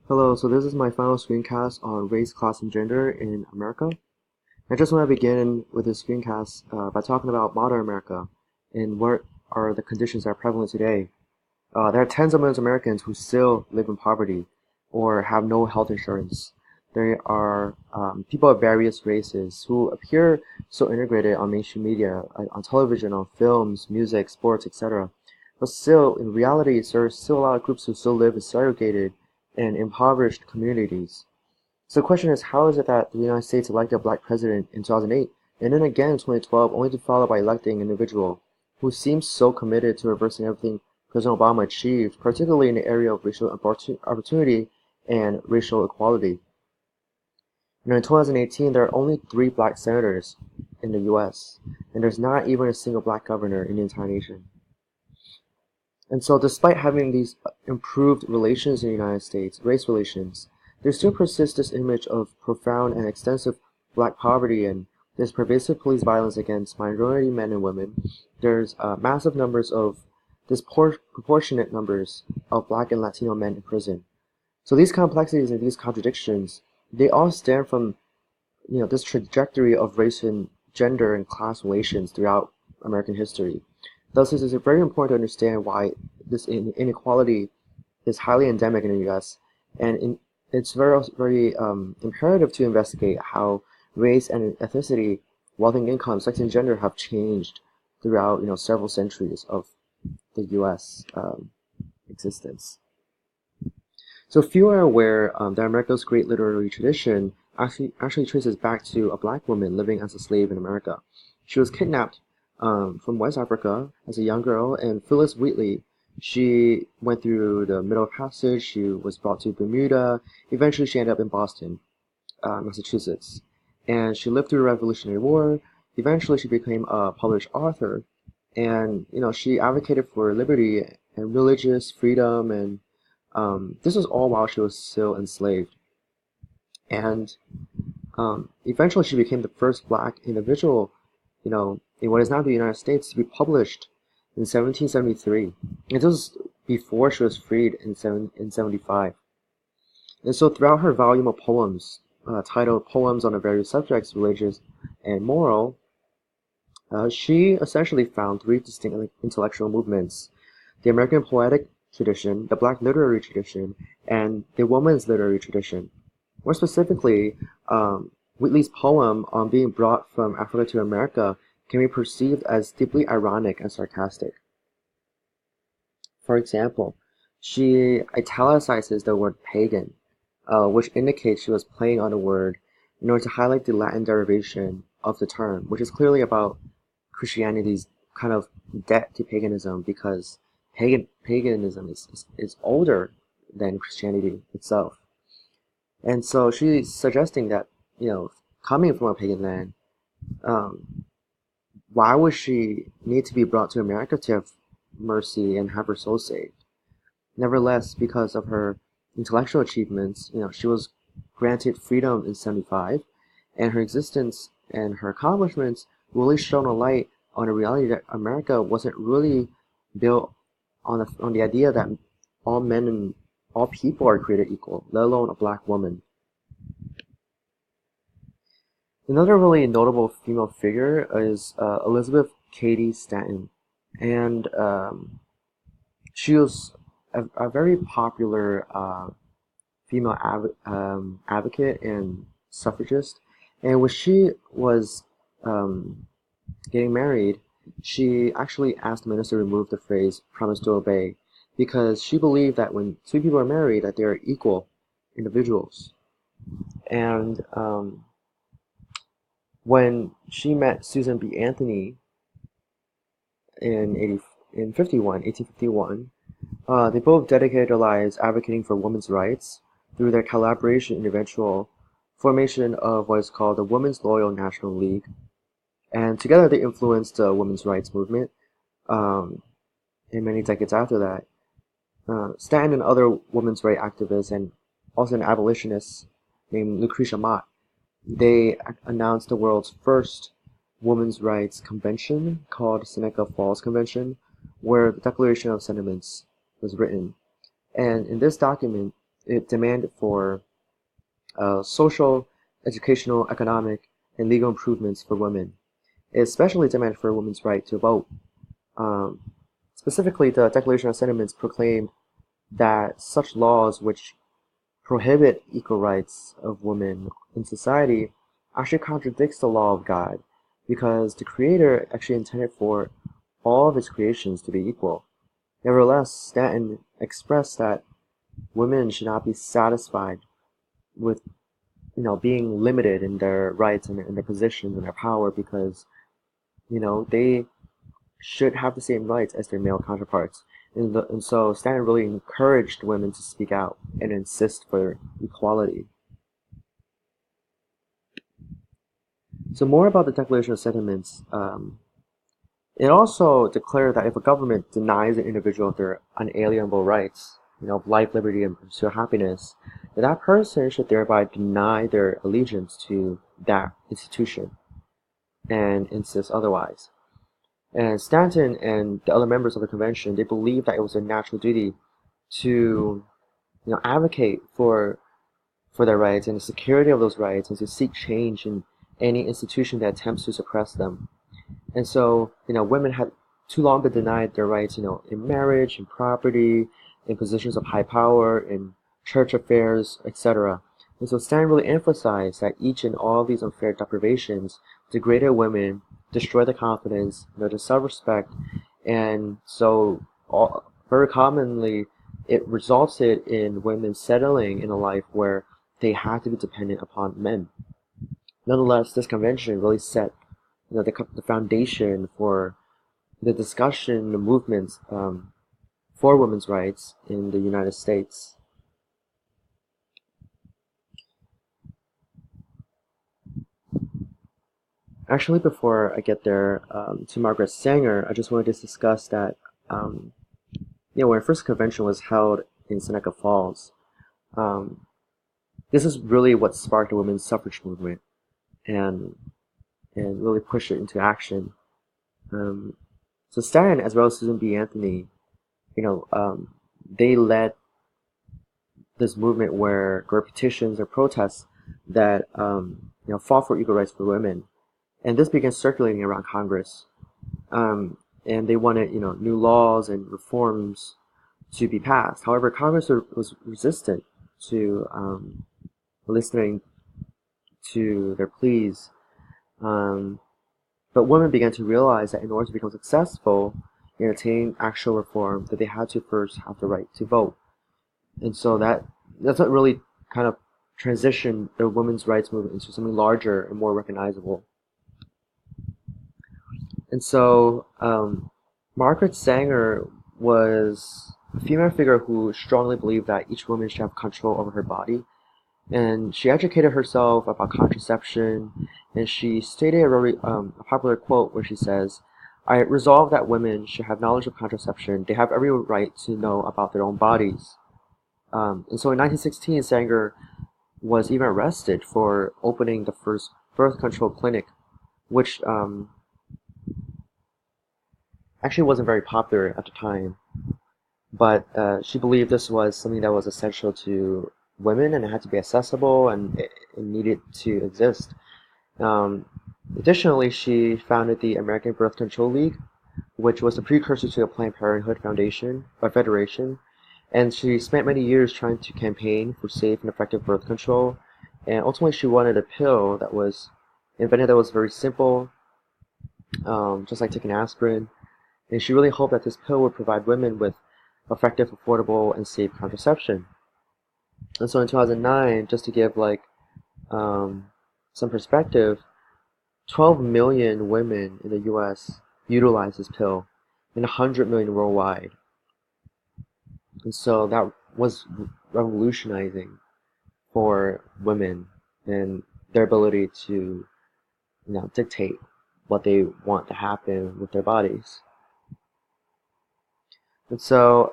Hello, so this is my final screencast on race, class, and gender in America. I just want to begin with this screencast by talking about modern America and what are the conditions that are prevalent today. There are tens of millions of Americans who still live in poverty or have no health insurance. There are people of various races who appear so integrated on mainstream media, on television, on films, music, sports, etc. But still, in reality, there are still a lot of groups who still live in segregated and impoverished communities. So the question is, how is it that the United States elected a black president in 2008, and then again in 2012, only to follow by electing an individual who seems so committed to reversing everything President Obama achieved, particularly in the area of racial opportunity and racial equality? In 2018, there are only 3 black senators in the U.S., and there's not even a single black governor in the entire nation. And so despite having these improved relations in the United States, race relations, there still persists this image of profound and extensive black poverty, and there's pervasive police violence against minority men and women. There's massive numbers of disproportionate numbers of black and Latino men in prison. So these complexities and these contradictions, they all stem from this trajectory of race and gender and class relations throughout American history. Thus, it is very important to understand why this inequality is highly endemic in the U.S. and it's very imperative to investigate how race and ethnicity, wealth and income, sex and gender have changed throughout several centuries of the U.S. Existence. So few are aware that America's great literary tradition actually traces back to a black woman living as a slave in America. She was kidnapped from West Africa as a young girl, and Phyllis Wheatley, she went through the Middle Passage, she was brought to Bermuda, eventually she ended up in Boston, Massachusetts, and she lived through the Revolutionary War. Eventually she became a published author, and she advocated for liberty and religious freedom, and this was all while she was still enslaved. And eventually she became the first black individual, in what is now the United States, to be published in 1773. It was before she was freed in 75. And so throughout her volume of poems, titled Poems on the Various Subjects, Religious and Moral, she essentially found 3 distinct intellectual movements: the American poetic tradition, the black literary tradition, and the woman's literary tradition. More specifically, Wheatley's poem on being brought from Africa to America can be perceived as deeply ironic and sarcastic. For example, she italicizes the word pagan, which indicates she was playing on the word in order to highlight the Latin derivation of the term, which is clearly about Christianity's kind of debt to paganism, because paganism is older than Christianity itself. And so she's suggesting that, coming from a pagan land, um, why would she need to be brought to America to have mercy and have her soul saved? Nevertheless, because of her intellectual achievements, she was granted freedom in 75, and her existence and her accomplishments really shone a light on the reality that America wasn't really built on the idea that all men and all people are created equal, let alone a black woman. Another really notable female figure is Elizabeth Cady Stanton, and she was a very popular female advocate and suffragist. And when she was getting married, she actually asked the minister to remove the phrase "promise to obey," because she believed that when 2 people are married, that they are equal individuals. And when she met Susan B. Anthony in 1851, they both dedicated their lives advocating for women's rights through their collaboration in the eventual formation of what is called the Women's Loyal National League. And together they influenced the women's rights movement um, in many decades after that. Stanton and other women's rights activists and also an abolitionist named Lucretia Mott, they announced the world's first women's rights convention called Seneca Falls Convention, where the Declaration of Sentiments was written. And in this document, it demanded for social, educational, economic, and legal improvements for women. It especially demanded for women's right to vote. Um, Specifically, the Declaration of Sentiments proclaimed that such laws which prohibit equal rights of women in society actually contradicts the law of God, because the Creator actually intended for all of his creations to be equal. Nevertheless, Stanton expressed that women should not be satisfied with being limited in their rights and in their positions and their power, because they should have the same rights as their male counterparts. And so Stanton really encouraged women to speak out and insist for equality. So more about the Declaration of Sentiments. It also declared that if a government denies an individual their unalienable rights, of life, liberty, and pursuit of happiness, that person should thereby deny their allegiance to that institution and insist otherwise. And Stanton and the other members of the convention, they believed that it was their natural duty to, advocate for their rights and the security of those rights, and to seek change in any institution that attempts to suppress them. And so, women had too long been denied their rights, in marriage, in property, in positions of high power, in church affairs, etc. And so Stanton really emphasized that each and all of these unfair deprivations degraded women, destroyed their confidence, their self-respect, and so very commonly it resulted in women settling in a life where they had to be dependent upon men. Nonetheless, this convention really set the foundation for the discussion, the movements for women's rights in the United States. Actually, before I get there to Margaret Sanger, I just wanted to discuss that when the first convention was held in Seneca Falls, this is really what sparked the women's suffrage movement and really pushed it into action. So Stanton, as well as Susan B. Anthony, they led this movement where there were petitions or protests that fought for equal rights for women, and this began circulating around Congress. And they wanted new laws and reforms to be passed. However, Congress was resistant to listening to their pleas. But women began to realize that in order to become successful in attaining actual reform, that they had to first have the right to vote. And so that's what really kind of transitioned the women's rights movement into something larger and more recognizable. And so Margaret Sanger was a female figure who strongly believed that each woman should have control over her body. And she educated herself about contraception, and she stated a popular quote where she says, "I resolve that women should have knowledge of contraception. They have every right to know about their own bodies." And so in 1916, Sanger was even arrested for opening the first birth control clinic, which actually wasn't very popular at the time. But she believed this was something that was essential to women, and it had to be accessible, and it needed to exist. Additionally, she founded the American Birth Control League, which was the precursor to the Planned Parenthood Foundation or Federation, and she spent many years trying to campaign for safe and effective birth control, and ultimately she wanted a pill that was invented that was very simple, just like taking aspirin, and she really hoped that this pill would provide women with effective, affordable, and safe contraception. And so in 2009, just to give some perspective, 12 million women in the U.S. utilize this pill, and 100 million worldwide. And so that was revolutionizing for women and their ability to, dictate what they want to happen with their bodies. And so,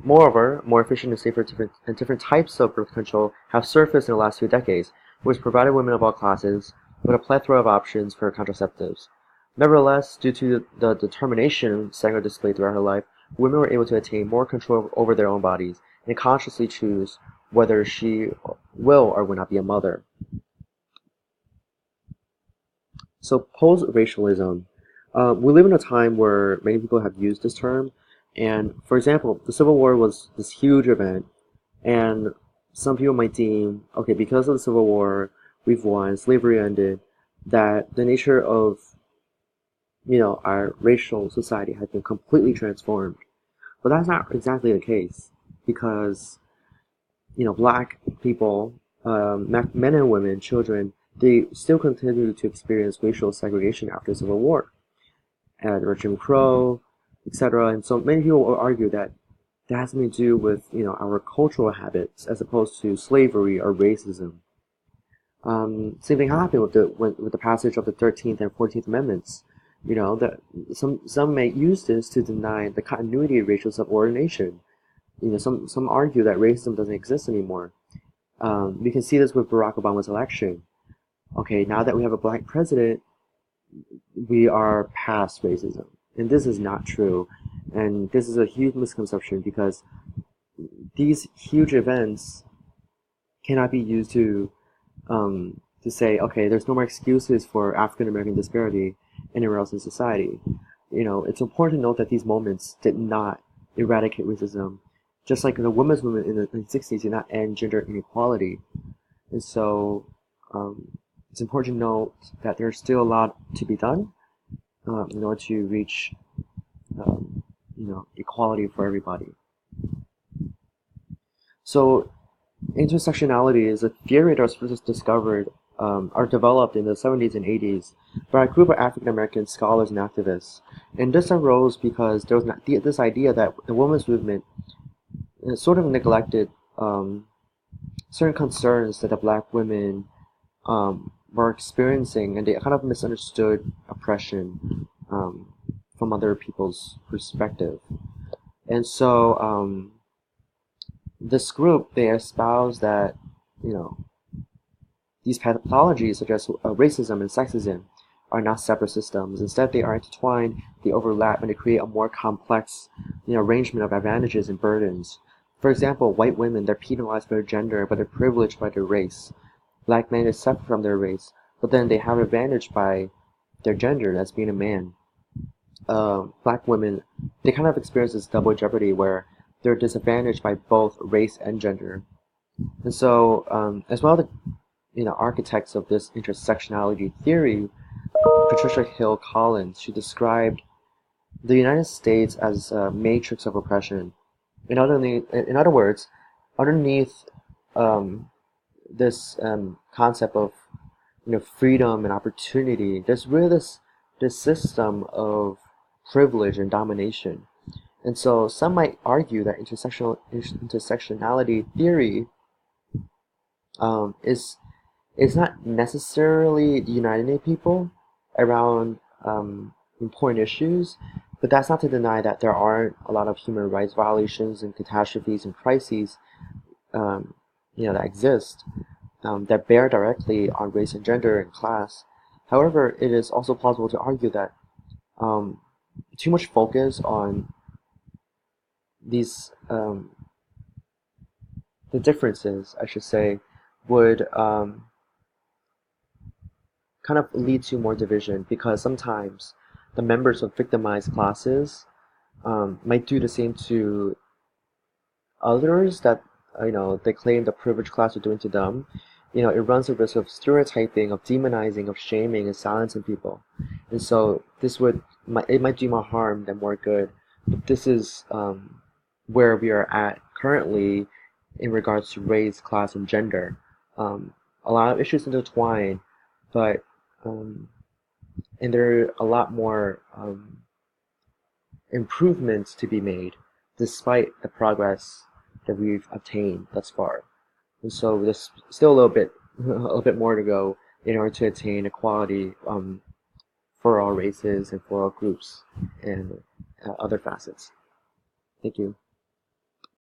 moreover, more efficient and safer and different types of birth control have surfaced in the last few decades, which provided women of all classes with a plethora of options for contraceptives. Nevertheless, due to the determination Sanger displayed throughout her life, women were able to attain more control over their own bodies and consciously choose whether she will or will not be a mother. So post-racialism, we live in a time where many people have used this term, and for example, the Civil War was this huge event, and some people might deem, okay, because of the Civil War, we've won, slavery ended, that the nature of our racial society has been completely transformed. But that's not exactly the case, because black people, men and women, children, they still continue to experience racial segregation after the Civil War. And there were Jim Crow, etc. And so many people will argue that that has something to do with our cultural habits as opposed to slavery or racism. Same thing happened with the passage of the 13th and 14th Amendments. That some may use this to deny the continuity of racial subordination. Some argue that racism doesn't exist anymore. We can see this with Barack Obama's election. Okay, now that we have a black president, we are past racism. And this is not true. And this is a huge misconception because these huge events cannot be used to say, okay, there's no more excuses for African American disparity anywhere else in society. It's important to note that these moments did not eradicate racism, just like the women's movement in the 60s did not end gender inequality. And so it's important to note that there's still a lot to be done in order to reach equality for everybody. So intersectionality is a theory that was first discovered or developed in the 70s and 80s by a group of African American scholars and activists. And this arose because there was this idea that the women's movement sort of neglected certain concerns that the black women were experiencing, and they kind of misunderstood oppression from other people's perspective. And so this group, they espouse that these pathologies such as racism and sexism are not separate systems. Instead, they are intertwined, they overlap, and they create a more complex arrangement of advantages and burdens. For example, white women, they're penalized by their gender, but they're privileged by their race. Black men are separate from their race, but then they have advantage by their gender, that's being a man. Black women, they kind of experience this double jeopardy where they're disadvantaged by both race and gender. And so, as one of the architects of this intersectionality theory, Patricia Hill Collins, she described the United States as a matrix of oppression. In other words, underneath this concept of freedom and opportunity, there's really this system of privilege and domination. And so some might argue that intersectionality theory is not necessarily uniting people around important issues, but that's not to deny that there aren't a lot of human rights violations and catastrophes and crises that exist that bear directly on race and gender and class. However, it is also plausible to argue that too much focus on these the differences, I should say, would kind of lead to more division, because sometimes the members of victimized classes might do the same to others that they claim the privileged class are doing to them. It runs the risk of stereotyping, of demonizing, of shaming, and silencing people. And so it might do more harm than more good. But this is where we are at currently in regards to race, class, and gender. A lot of issues intertwine, but and there are a lot more improvements to be made despite the progress that we've obtained thus far. And so there's still a little bit more to go in order to attain equality for all races and for all groups and other facets. Thank you.